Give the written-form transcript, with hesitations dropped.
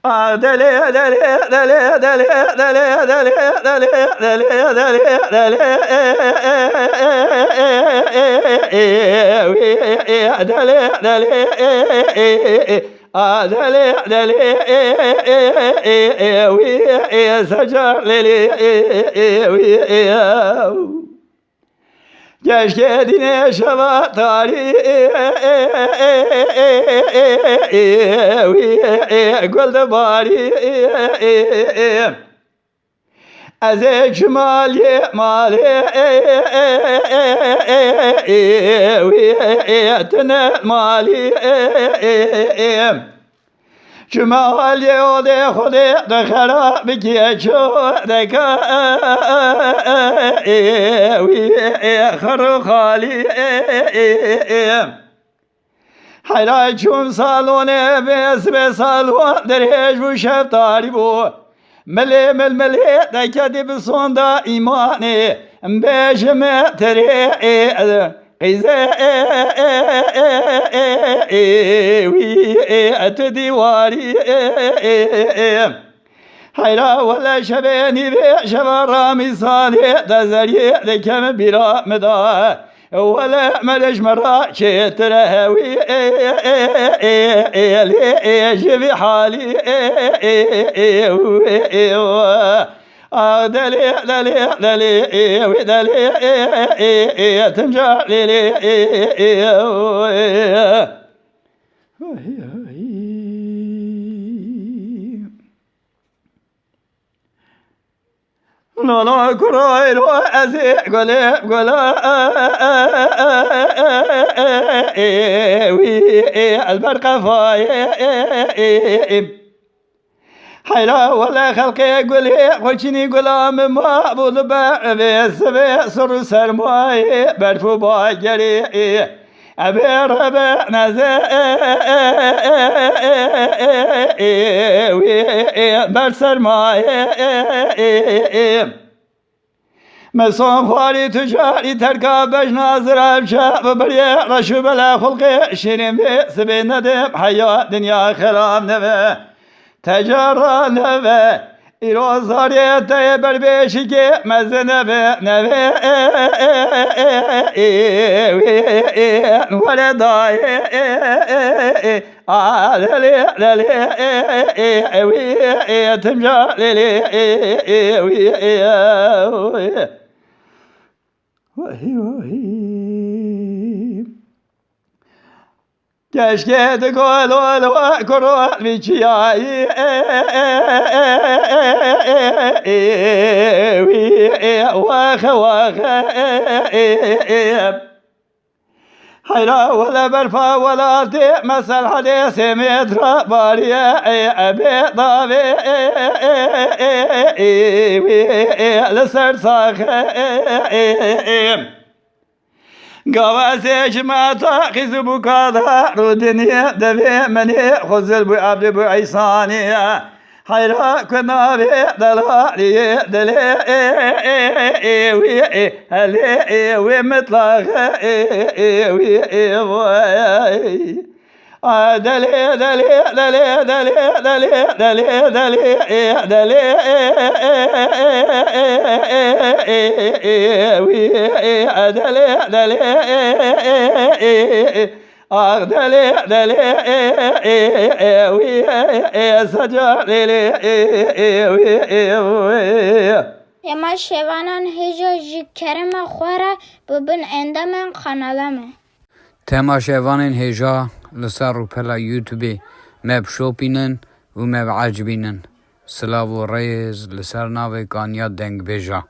دلي دلي دلي دلي دلي دلي دلي دلي دلي دلي دلي دلي دلي وي سجر لي keşke dine şavatari gülde bari az cemali mali tene mali Cumali o de khode de kharab kiye cho de ka kharu khali hayra chum salone be salon derej bu şeftari bu mele mel mele de kedi bu sonda imani beşme tere قيزة أتدواري حيرا ولا شباني بشبا رامي صالح دزري لكم برا مدا ولا ملج مرا شترهوي جبي حالي دلي دلي دلي ودلي تنجح لي لا لا كرايل وأزي قلا البرق فاي حيلا ولا خلقي قولي خوشني قلام ما بولبا بسبي سر سرماي برفو باجري أبير بنزي برسرماي مسون خالي تجاري تركا بج ناظر بشاب بري رشو بلا خلقي شيرين بسبي ندم حياة دنيا خرام نبي تجارة نبي İrozariyete berbeşike mezenebe nebe vele daye aleli leli temca leli keşke de gol koron viçiyayı واخ حيرا ولا برفا ولا تي مسل حديث مترا باريا ابي ضابي لسر صاخ قواسي شماتا خزبو كادا رودنيا دبي مني خزل بو عبد بو عيساني حيرا كنا بي دلالي دلي وي مطلق دلي دلي دلي دلي دلي دلي دلي دلي دلي دلي دلي دلي سجر لي اما شوانان هجا کرم خوره ببن اندامن خانالمه تما شوانان هجا لسر رو پلا یوتیوبی مب شوپینن و مب عجبینن سلاو و ریز لسر ناوی کانیا دنگ بیجا